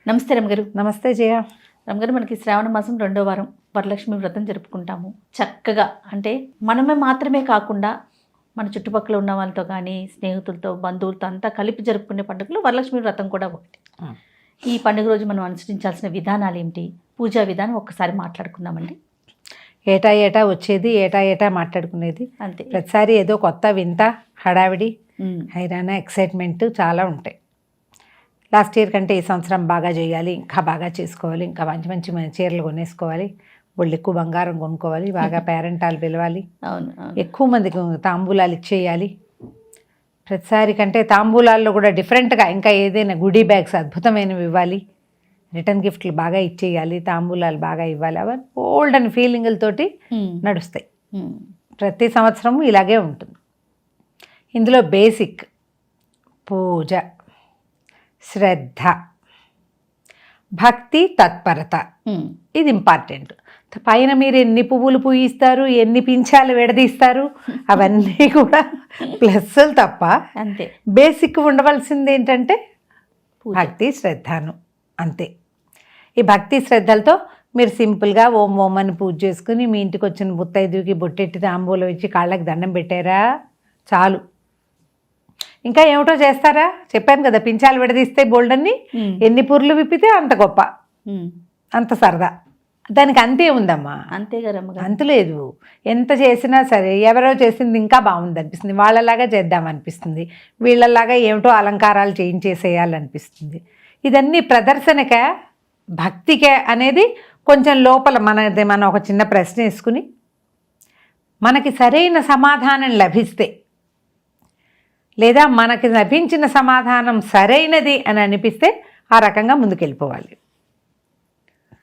నమస్తే రమగారు. నమస్తే జయ. రమగారు, మనకి శ్రావణ మాసం 2వ వారం వరలక్ష్మి వ్రతం జరుపుకుంటాము. చక్కగా అంటే మనమే మాత్రమే కాకుండా మన చుట్టుపక్కల ఉన్న వాళ్ళతో కానీ స్నేహితులతో బంధువులతో అంతా కలిపి జరుపుకునే పండుగలు వరలక్ష్మి వ్రతం కూడా ఒకటి. ఈ పండుగ రోజు మనం అనుసరించాల్సిన విధానాలు ఏమిటి, పూజా విధానం ఒక్కసారి మాట్లాడుకుందామండి. ఏటా వచ్చేది, ఏటా మాట్లాడుకునేది. అంతే. ప్రతిసారి ఏదో కొత్త వింత, హడావిడి, హైరాణ, ఎక్సైట్మెంట్ చాలా ఉంటాయి. లాస్ట్ ఇయర్ కంటే ఈ సంవత్సరం బాగా చేయాలి, ఇంకా బాగా చేసుకోవాలి, ఇంకా మంచి మంచి చీరలు కొనేసుకోవాలి, వాళ్ళు ఎక్కువ బంగారం కొనుక్కోవాలి, బాగా పేరెంటాలు పిలవాలి, అవును, ఎక్కువ మందికి తాంబూలాలు ఇచ్చేయాలి. ప్రతిసారి కంటే తాంబూలాల్లో కూడా డిఫరెంట్గా ఇంకా ఏదైనా గుడీ బ్యాగ్స్ అద్భుతమైనవి ఇవ్వాలి, రిటర్న్ గిఫ్ట్లు బాగా ఇచ్చేయాలి, తాంబూలాలు బాగా ఇవ్వాలి. అవన్నీ ఓల్డ్ అని ఫీలింగులతోటి నడుస్తాయి. ప్రతి సంవత్సరము ఇలాగే ఉంటుంది. ఇందులో బేసిక్ పూజ, శ్రద్ధ, భక్తి, తత్పరత, ఇది ఇంపార్టెంట్. పైన మీరు ఎన్ని పువ్వులు పూయిస్తారు, ఎన్ని పింఛాలు విడదీస్తారు, అవన్నీ కూడా ప్లస్లు తప్ప. అంతే. బేసిక్ ఉండవలసింది ఏంటంటే భక్తి, శ్రద్ధను. అంతే. ఈ భక్తి శ్రద్ధలతో మీరు సింపుల్గా ఓం ఓం అని పూజ చేసుకుని మీ ఇంటికి వచ్చిన ముత్తైదుకి బొట్టెట్టి తాంబూలం ఇచ్చి కాళ్ళకి దండం పెట్టారా చాలు. ఇంకా ఏమిటో చేస్తారా? చెప్పాను కదా, పింఛాలు విడదీస్తే బోల్డన్ని, ఎన్ని పుర్లు విప్పితే అంత గొప్ప, అంత సరదా. దానికి అంతే ఉందమ్మా. అంతే కదా, అంత లేదు. ఎంత చేసినా సరే ఎవరో చేసింది ఇంకా బాగుంది అనిపిస్తుంది, వాళ్ళలాగా చేద్దామనిపిస్తుంది, వీళ్ళలాగా ఏమిటో అలంకారాలు చేయించేసేయాలనిపిస్తుంది. ఇదన్నీ ప్రదర్శనకే, భక్తికే అనేది కొంచెం లోపల మనం ఒక చిన్న ప్రశ్న వేసుకుని మనకి సరైన సమాధానం లభిస్తే, లేదా మనకి లభించిన సమాధానం సరైనది అని అనిపిస్తే ఆ రకంగా ముందుకెళ్ళిపోవాలి.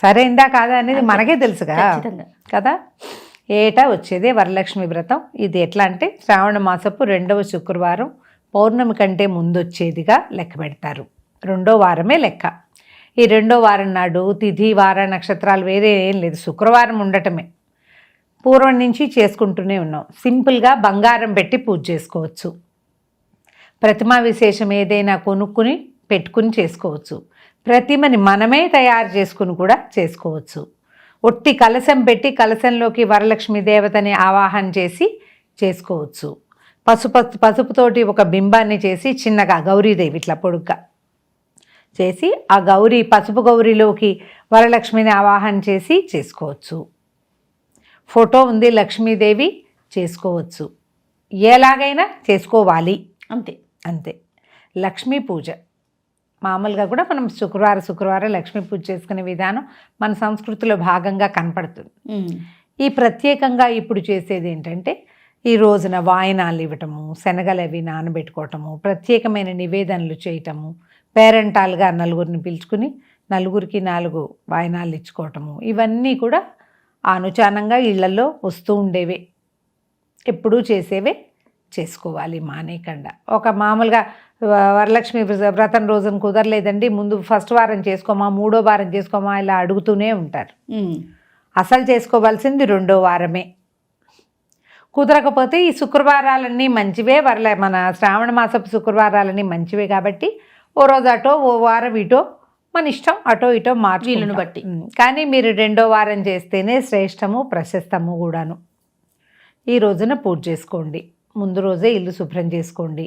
సరైందా కాదా అనేది మనకే తెలుసుగా కదా. ఏటా వచ్చేదే వరలక్ష్మి వ్రతం. ఇది ఎట్లా అంటే శ్రావణ మాసపు 2వ శుక్రవారం పౌర్ణమి కంటే ముందు వచ్చేదిగా లెక్క పెడతారు. 2వ వారమే లెక్క. ఈ 2వ వారం నాడు తిథి, వార, నక్షత్రాలు వేరే ఏం లేదు, శుక్రవారం ఉండటమే. పూర్వం నుంచి చేసుకుంటూనే ఉన్నాం. సింపుల్గా బంగారం పెట్టి పూజ చేసుకోవచ్చు. ప్రతిమా విశేషం ఏదైనా కొనుక్కుని పెట్టుకుని చేసుకోవచ్చు. ప్రతిమని మనమే తయారు చేసుకుని కూడా చేసుకోవచ్చు. ఒట్టి కలశం పెట్టి కలశంలోకి వరలక్ష్మి దేవతని ఆవాహన చేసి చేసుకోవచ్చు. పసుపుతోటి ఒక బింబాన్ని చేసి చిన్నగా గౌరీదేవి ఇట్లా పొడుగ్గా చేసి ఆ పసుపు గౌరీలోకి వరలక్ష్మిని ఆవాహన చేసి చేసుకోవచ్చు. ఫోటో ఉంది లక్ష్మీదేవి, చేసుకోవచ్చు. ఎలాగైనా చేసుకోవాలి. అంతే అంతే. లక్ష్మీ పూజ మామూలుగా కూడా మనం శుక్రవారం లక్ష్మీ పూజ చేసుకునే విధానం మన సంస్కృతిలో భాగంగా కనపడుతుంది. ఈ ప్రత్యేకంగా ఇప్పుడు చేసేది ఏంటంటే ఈ రోజున వాయినాలు ఇవ్వటము, శనగలు అవి నానబెట్టుకోవటము, ప్రత్యేకమైన నివేదనలు చేయటము, పేరెంటాలుగా నలుగురిని పిలుచుకుని నలుగురికి 4 వాయినాలు ఇచ్చుకోవటము, ఇవన్నీ కూడా అనుచానంగా ఇళ్లలో వస్తూ ఉండేవే, ఎప్పుడూ చేసేవే. చేసుకోవాలి మానేయకుండా. ఒక మామూలుగా వరలక్ష్మి వ్రతం రోజున కుదరలేదండి, ముందు ఫస్ట్ వారం చేసుకోమా, 3వ వారం చేసుకోమా, ఇలా అడుగుతూనే ఉంటారు. అసలు చేసుకోవాల్సింది 2వ వారమే. కుదరకపోతే ఈ శుక్రవారాలన్నీ మంచివే, మన శ్రావణ మాసపు శుక్రవారాలన్నీ మంచివే కాబట్టి ఓ రోజు అటో ఓ వారం ఇటో మన ఇష్టం, అటో ఇటో వీలును బట్టి. కానీ మీరు 2వ వారం చేస్తేనే శ్రేష్టము, ప్రశస్తము కూడాను. ఈ రోజున పూజ చేసుకోండి. ముందు రోజే ఇల్లు శుభ్రం చేసుకోండి.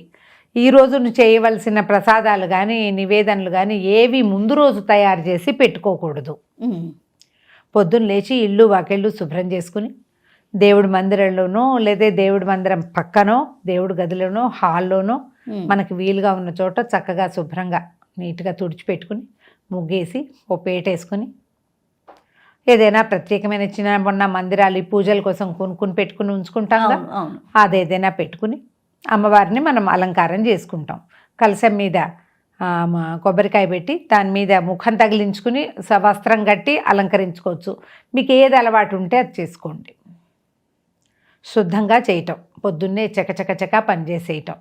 ఈ రోజును చేయవలసిన ప్రసాదాలు కానీ నివేదనలు కానీ ఏవి ముందు రోజు తయారు చేసి పెట్టుకోకూడదు. పొద్దున్న లేచి ఇల్లు వాకిళ్ళు శుభ్రం చేసుకుని దేవుడి మందిరంలోనో లేదా దేవుడి మందిరం పక్కనో దేవుడి గదిలోనో హాల్లోనో మనకి వీలుగా ఉన్న చోట చక్కగా శుభ్రంగా నీట్గా తుడిచిపెట్టుకుని ముగ్గేసి ఓ పేటేసుకుని ఏదైనా ప్రత్యేకమైన చిన్న మందిరాలు ఈ పూజల కోసం కొనుక్కుని పెట్టుకుని ఉంచుకుంటాం కదా, అదేదైనా పెట్టుకుని అమ్మవారిని మనం అలంకారం చేసుకుంటాం. కలశం మీద కొబ్బరికాయ పెట్టి దాని మీద ముఖం తగిలించుకుని వస్త్రం కట్టి అలంకరించుకోవచ్చు. మీకు ఏది అలవాటు ఉంటే అది చేసుకోండి. శుద్ధంగా చేయటం, పొద్దున్నే చకచక పనిచేసేయటం.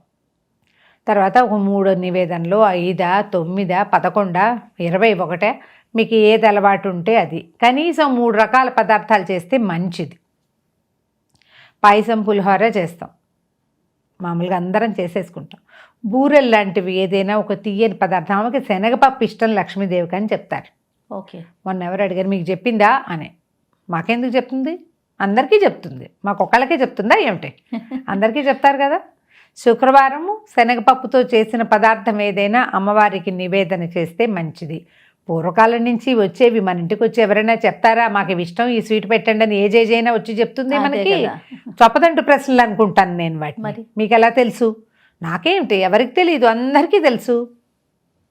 తర్వాత ఒక 3 నివేదనలు, 5, 9, 11, 21 మీకు ఏది అలవాటు ఉంటే అది. కనీసం 3 రకాల పదార్థాలు చేస్తే మంచిది. పాయసం, పులిహోర చేస్తాం, మామూలుగా అందరం చేసేసుకుంటాం. బూరెలు లాంటివి ఏదైనా ఒక తీయని పదార్థం. ఆమెకి శనగపప్పు ఇష్టం లక్ష్మీదేవికి అని చెప్తారు. ఓకే. మొన్న ఎవరు అడిగారు మీకు చెప్పిందా అని. మాకెందుకు చెప్తుంది, అందరికీ చెప్తుంది. మాకు ఒక్కళ్ళకే చెప్తుందా ఏమిటి, అందరికీ చెప్తారు కదా. శుక్రవారము శనగపప్పుతో చేసిన పదార్థం ఏదైనా అమ్మవారికి నివేదన చేస్తే మంచిది. పూర్వకాలం నుంచి వచ్చేవి, మన ఇంటికి వచ్చి ఎవరైనా చెప్తారా మాకు ఇవి ఇష్టం ఈ స్వీట్ పెట్టండి అని ఏజేజ్ అయినా వచ్చి చెప్తుంది మనకి. చొప్పదంటు ప్రశ్నలు అనుకుంటాను నేను వాటిని. మీకు ఎలా తెలుసు, నాకేమిటి, ఎవరికి తెలియదు, అందరికీ తెలుసు,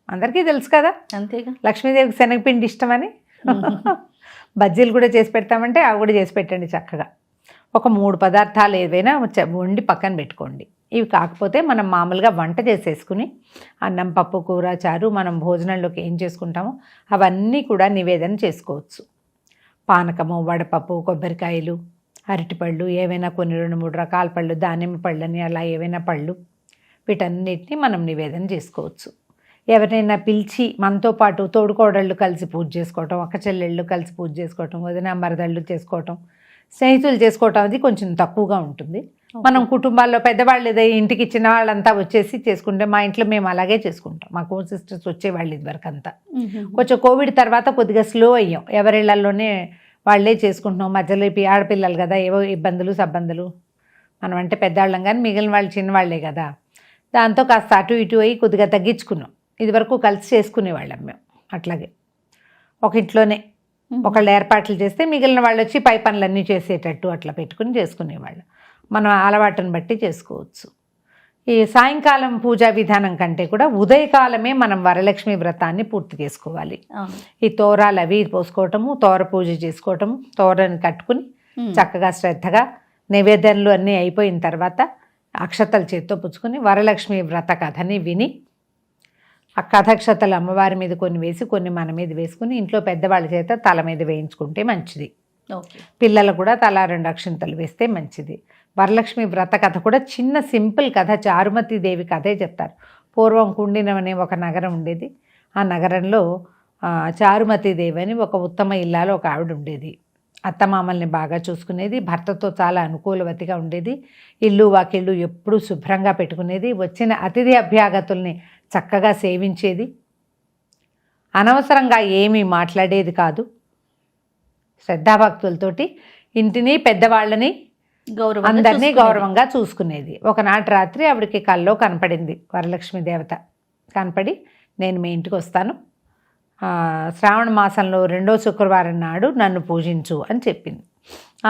అందరికీ తెలుసు కదా. అంతేగా. లక్ష్మీదేవికి శనగపిండి ఇష్టమని బజ్జీలు కూడా చేసి పెడతామంటే అవి కూడా చేసి పెట్టండి చక్కగా. ఒక 3 పదార్థాలు ఏవైనా వండి పక్కన పెట్టుకోండి. ఇవి కాకపోతే మనం మామూలుగా వంట చేసేసుకుని అన్నం, పప్పు, కూర, చారు మనం భోజనంలోకి ఏం చేసుకుంటామో అవన్నీ కూడా నివేదన చేసుకోవచ్చు. పానకము, వడపప్పు, కొబ్బరికాయలు, అరటిపళ్ళు, ఏవైనా కొన్ని 2-3 రకాల పళ్ళు, దానిమ్మ పళ్ళని అలా ఏవైనా పళ్ళు, వీటన్నిటిని మనం నివేదన చేసుకోవచ్చు. ఎవరైనా పిలిచి మనతో పాటు తోడుకోడళ్ళు కలిసి పూజ చేసుకోవటం, అక్క చెల్లెళ్ళు కలిసి పూజ చేసుకోవటం, వదిన మరదళ్ళు చేసుకోవటం, స్నేహితులు చేసుకోవటం అది కొంచెం తక్కువగా ఉంటుంది. మనం కుటుంబాల్లో పెద్దవాళ్ళు ఏదైనా ఇంటికి ఇచ్చిన వాళ్ళంతా వచ్చేసి చేసుకుంటే, మా ఇంట్లో మేము అలాగే చేసుకుంటాం. మా కో సిస్టర్స్ వచ్చేవాళ్ళు ఇదివరకు అంతా. కొంచెం కోవిడ్ తర్వాత కొద్దిగా స్లో అయ్యాం, ఎవరిళ్లలోనే వాళ్ళే చేసుకుంటున్నాం. మధ్యలో ఇప్పుడు ఆడపిల్లలు కదా, ఏవో ఇబ్బందులు సబ్బందులు, మనం అంటే పెద్దవాళ్ళం కానీ మిగిలిన వాళ్ళు చిన్నవాళ్లే కదా, దాంతో కాస్త అటు ఇటు అయ్యి కొద్దిగా తగ్గించుకున్నాం. ఇదివరకు కలిసి చేసుకునేవాళ్ళం మేము. అట్లాగే ఒక ఇంట్లోనే ఒకళ్ళు ఏర్పాట్లు చేస్తే మిగిలిన వాళ్ళు వచ్చి పై పనులన్నీ చేసేటట్టు అట్లా పెట్టుకుని చేసుకునేవాళ్ళు. మనం అలవాటును బట్టి చేసుకోవచ్చు. ఈ సాయంకాలం పూజా విధానం కంటే కూడా ఉదయకాలమే మనం వరలక్ష్మి వ్రతాన్ని పూర్తి చేసుకోవాలి. ఈ తోరాలు అవి పోసుకోవటము, తోర పూజ చేసుకోవటము, తోరని కట్టుకుని చక్కగా శ్రద్ధగా నైవేద్యాలు అన్నీ అయిపోయిన తర్వాత అక్షతలు చేత్తో పుచ్చుకొని వరలక్ష్మి వ్రత కథని విని, ఆ కథక్షతలు అమ్మవారి మీద కొన్ని వేసి కొన్ని మన మీద వేసుకుని ఇంట్లో పెద్దవాళ్ళ చేత తల మీద వేయించుకుంటే మంచిది. పిల్లలు కూడా తల 2 అక్షింతలు వేస్తే మంచిది. వరలక్ష్మి వ్రత కథ కూడా చిన్న సింపుల్ కథ, చారుమతి దేవి కథే చెప్తారు. పూర్వం కుండినం అనే ఒక నగరం ఉండేది. ఆ నగరంలో చారుమతి దేవి అని ఒక ఉత్తమ ఇల్లాలో ఒక ఆవిడ ఉండేది. అత్తమామల్ని బాగా చూసుకునేది, భర్తతో చాలా అనుకూలవతిగా ఉండేది, ఇల్లు వాకిళ్ళు ఎప్పుడూ శుభ్రంగా పెట్టుకునేది, వచ్చిన అతిథి అభ్యాగతుల్ని చక్కగా సేవించేది, అనవసరంగా ఏమీ మాట్లాడేది కాదు, శ్రద్ధాభక్తులతోటి ఇంటిని పెద్దవాళ్ళని అందరినీ గౌరవంగా చూసుకునేది. ఒకనాటి రాత్రి ఆవిడకి కల్లో కనపడింది వరలక్ష్మి దేవత. కనపడి నేను మీ ఇంటికి వస్తాను, శ్రావణ మాసంలో 2వ శుక్రవారం నాడు నన్ను పూజించు అని చెప్పింది.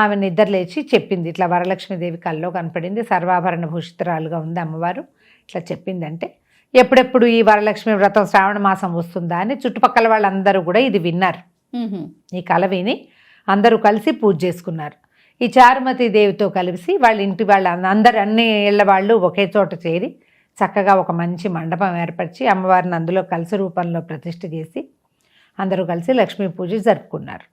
ఆమె నిద్ర లేచి చెప్పింది, ఇట్లా వరలక్ష్మీదేవి కల్లో కనపడింది, సర్వాభరణ భూషితురాలుగా ఉంది అమ్మవారు, ఇట్లా చెప్పిందంటే ఎప్పుడెప్పుడు ఈ వరలక్ష్మి వ్రతం శ్రావణ మాసం వస్తుందా అని చుట్టుపక్కల వాళ్ళందరూ కూడా ఇది విన్నారు. ఈ కల విని అందరూ కలిసి పూజ చేసుకున్నారు. ఈ చారుమతి దేవితో కలిసి వాళ్ళ ఇంటి వాళ్ళ అందరు అన్ని ఇళ్ల వాళ్ళు ఒకే చోట చేరి చక్కగా ఒక మంచి మండపం ఏర్పరిచి అమ్మవారిని అందులో కలశ రూపంలో ప్రతిష్ఠ చేసి అందరూ కలిసి లక్ష్మీ పూజ జరుపుకున్నారు.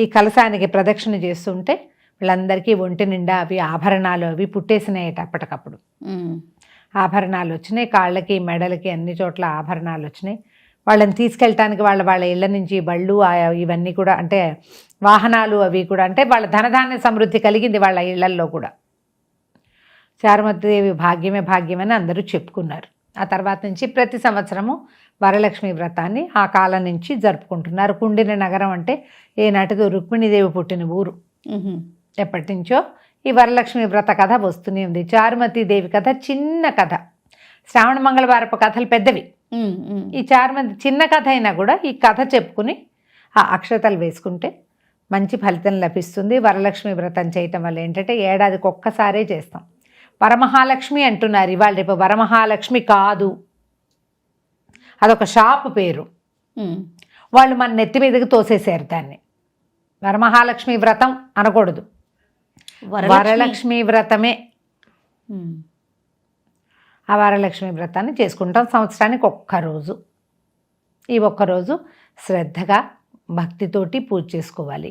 ఈ కలశానికి ప్రదక్షిణ చేస్తుంటే వీళ్ళందరికీ ఒంటి నిండా అవి ఆభరణాలు అవి పుట్టేసినాయట. అప్పటికప్పుడు ఆభరణాలు వచ్చినాయి, కాళ్ళకి మెడలకి అన్ని చోట్ల ఆభరణాలు వచ్చినాయి. వాళ్ళని తీసుకెళ్ళటానికి వాళ్ళ ఇళ్ళ నుంచి బళ్ళు ఇవన్నీ కూడా అంటే వాహనాలు అవి కూడా అంటే వాళ్ళ ధనధాన్య సమృద్ధి కలిగింది వాళ్ళ ఇళ్లల్లో కూడా. చారుమతిదేవి భాగ్యమే భాగ్యమని అందరూ చెప్పుకున్నారు. ఆ తర్వాత నుంచి ప్రతి సంవత్సరము వరలక్ష్మి వ్రతాన్ని ఆ కాలం నుంచి జరుపుకుంటున్నారు. కుండిన నగరం అంటే ఏనాటిదో రుక్మిణీదేవి పుట్టిన ఊరు. ఎప్పటి నుంచో ఈ వరలక్ష్మి వ్రత కథ వస్తూనే ఉంది. చారుమతి దేవి కథ చిన్న కథ, శ్రావణ మంగళవారపు కథలు పెద్దవి. ఈ చారుమతి చిన్న కథ అయినా కూడా ఈ కథ చెప్పుకుని ఆ అక్షతలు వేసుకుంటే మంచి ఫలితం లభిస్తుంది. వరలక్ష్మి వ్రతం చేయటం వల్ల ఏంటంటే ఏడాదికి ఒక్కసారే చేస్తాం. వరమహాలక్ష్మి అంటున్నారు ఇవాళ, రేపు వరమహాలక్ష్మి కాదు, అదొక షాపు పేరు. వాళ్ళు మన నెత్తి మీదకి తోసేసారు దాన్ని. వరమహాలక్ష్మి వ్రతం అనకూడదు, వరలక్ష్మి వ్రతమే. ఆ వరలక్ష్మి వ్రతాన్ని చేసుకుంటాం సంవత్సరానికి ఒక్కరోజు. ఈ ఒక్కరోజు శ్రద్ధగా భక్తితోటి పూజ చేసుకోవాలి.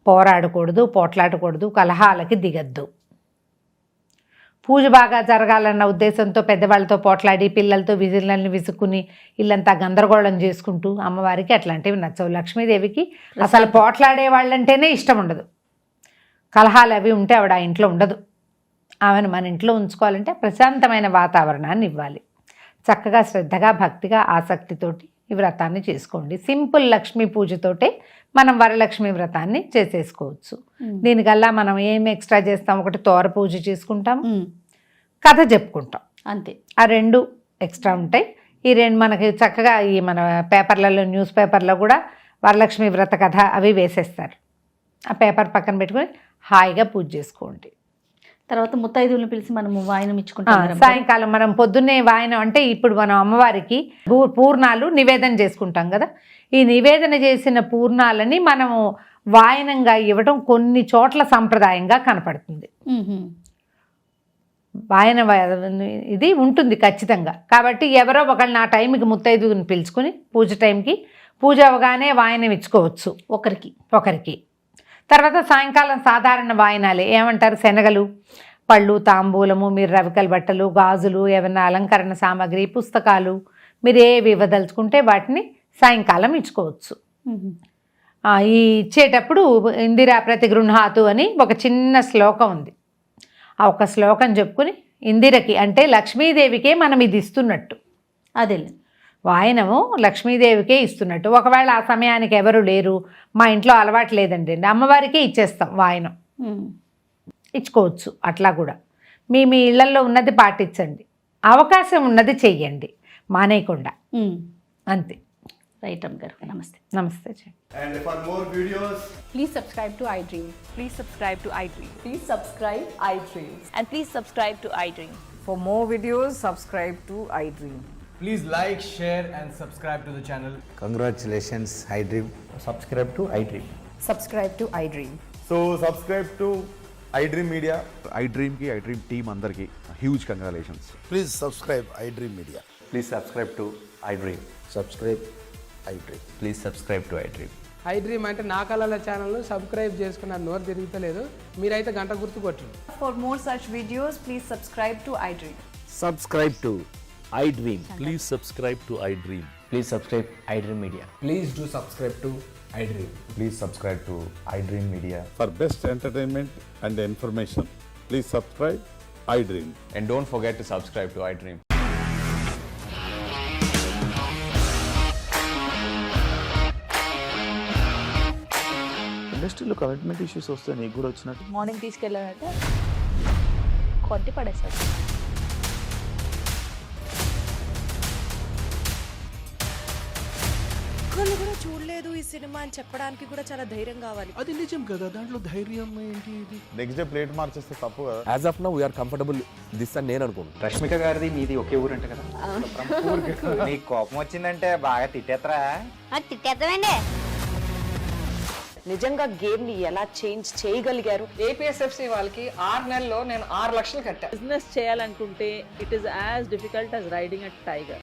పోరాడకూడదు, పోట్లాడకూడదు, కలహాలకి దిగద్దు. పూజ బాగా జరగాలన్న ఉద్దేశంతో పెద్దవాళ్ళతో పోట్లాడి పిల్లలతో విజిల్ని విసుక్కుని ఇల్లంతా గందరగోళం చేసుకుంటూ అమ్మవారికి అట్లాంటివి నచ్చవు. లక్ష్మీదేవికి అసలు పోట్లాడే వాళ్ళంటేనే ఇష్టం ఉండదు. కలహాలు అవి ఉంటే ఆవిడ ఆ ఇంట్లో ఉండదు. ఆమెను మన ఇంట్లో ఉంచుకోవాలంటే ప్రశాంతమైన వాతావరణాన్ని ఇవ్వాలి. చక్కగా శ్రద్ధగా భక్తిగా ఆసక్తితోటి ఈ వ్రతాన్ని చేసుకోండి. సింపుల్ లక్ష్మీ పూజతోటే మనం వరలక్ష్మి వ్రతాన్ని చేసేసుకోవచ్చు. దీనికల్లా మనం ఏం ఎక్స్ట్రా చేస్తాం, ఒకటి తోర పూజ చేసుకుంటాం, కథ చెప్పుకుంటాం, అంతే. ఆ 2 ఎక్స్ట్రా ఉంటాయి. ఈ 2 మనకి చక్కగా ఈ మన పేపర్లలో న్యూస్ పేపర్లో కూడా వరలక్ష్మి వ్రత కథ అవి వేసేస్తారు. ఆ పేపర్ పక్కన పెట్టుకొని హాయిగా పూజ చేసుకోండి. తర్వాత ముత్తైదువులను పిలిచి మనము వాయనం ఇచ్చుకుంటాం. సాయంకాలం మనం పొద్దున్నే వాయనం అంటే ఇప్పుడు మనం అమ్మవారికి పూర్ణాలు నివేదన చేసుకుంటాం కదా. ఈ నివేదన చేసిన పూర్ణాలని మనము వాయనంగా ఇవ్వటం కొన్ని చోట్ల సంప్రదాయంగా కనపడుతుంది. వాయన ఇది ఉంటుంది ఖచ్చితంగా. కాబట్టి ఎవరో ఒకళ్ళని ఆ టైంకి ముత్తైదువుని పిలుచుకొని పూజ టైంకి పూజ అవగానే వాయనం ఇచ్చుకోవచ్చు ఒకరికి. తర్వాత సాయంకాలం సాధారణ వాయనాలే ఏమంటారు, శనగలు, పళ్ళు, తాంబూలము, మీరు రవికల బట్టలు, గాజులు, ఏమైనా అలంకరణ సామాగ్రి, పుస్తకాలు, మీరు ఏవి ఇవ్వదలుచుకుంటే వాటిని సాయంకాలం ఇచ్చుకోవచ్చు. ఈ ఇచ్చేటప్పుడు ఇందిరా ప్రతిగృహాతు అని ఒక చిన్న శ్లోకం ఉంది. ఆ ఒక శ్లోకం చెప్పుకుని ఇందిరకి అంటే లక్ష్మీదేవికే మనం ఇది ఇస్తున్నట్టు. అదే వాయనము లక్ష్మీదేవికే ఇస్తున్నట్టు. ఒకవేళ ఆ సమయానికి ఎవరు లేరు, మా ఇంట్లో అలవాటు లేదండి, అమ్మవారికే ఇచ్చేస్తాం వాయనం, ఇచ్చుకోవచ్చు. అట్లా కూడా మీ ఇళ్లలో ఉన్నది పాటించండి, అవకాశం ఉన్నది చెయ్యండి, మానేయకుండా. అంతే. రైట్ అమ్మ గారు, నమస్తే. నమస్తే. And for more videos, Please subscribe to iDream. Please subscribe to iDream. Please subscribe iDream. And please subscribe to iDream. For more videos, subscribe to iDream. please like, share, and subscribe to the channel. Congratulations, iDream. Subscribe to iDream. Subscribe to iDream. So subscribe to iDream Media. iDream ki iDream team andarki huge congratulations. Please subscribe iDream Media. Please subscribe to iDream. Subscribe iDream. Please subscribe to iDream. iDream అంటే నా కళల ఛానల్ను subscribe చేసుకున్నారు, నోరు తిరుగుతలేదు, మీరైతే గంట గుర్తు కొట్టండి. For more such videos, please subscribe to iDream. Subscribe to iDream. Please subscribe to iDream. Please subscribe iDream Media. Please do subscribe to iDream. Please subscribe to iDream Media. For best entertainment and information, please subscribe iDream. And don't forget to subscribe to iDream. ఇండస్ట్రీలో commitment issues వస్తే నీకు కూడా వచ్చినట్టు morning తీసుకెళ్ళాలంటే కొట్టి పడేసాడు. ఒక్కళ్ళు కూడా చూడలేదు ఈ సినిమా అని చెప్పడానికి కూడా చాలా ధైర్యం కావాలి. అది నిజం కదా, దాంట్లో ధైర్యం ఏంటి? ఇది నెక్స్ట్ డే ప్లేట్ మార్చేస్తే తప్పు కదా. As of now we're comfortable this అని నేను అనుకుంటున్నాను. రష్మిక గారిది మీది ఒకే ఊరు అంట కదా. నీకు కోపం వచ్చిందంటే బాగా తిట్టేత్తరా? తిట్టేద్దామండి. నిజంగా గేమ్ ని ఎలా చేంజ్ చేయగలిగారు? ఏపీఎస్ఎఫ్సి వాళ్ళకి 6 నెలల్లో నేను 6 లక్షలు కట్టా. బిజినెస్ చేయాలనుకుంటే it is as difficult as riding a tiger.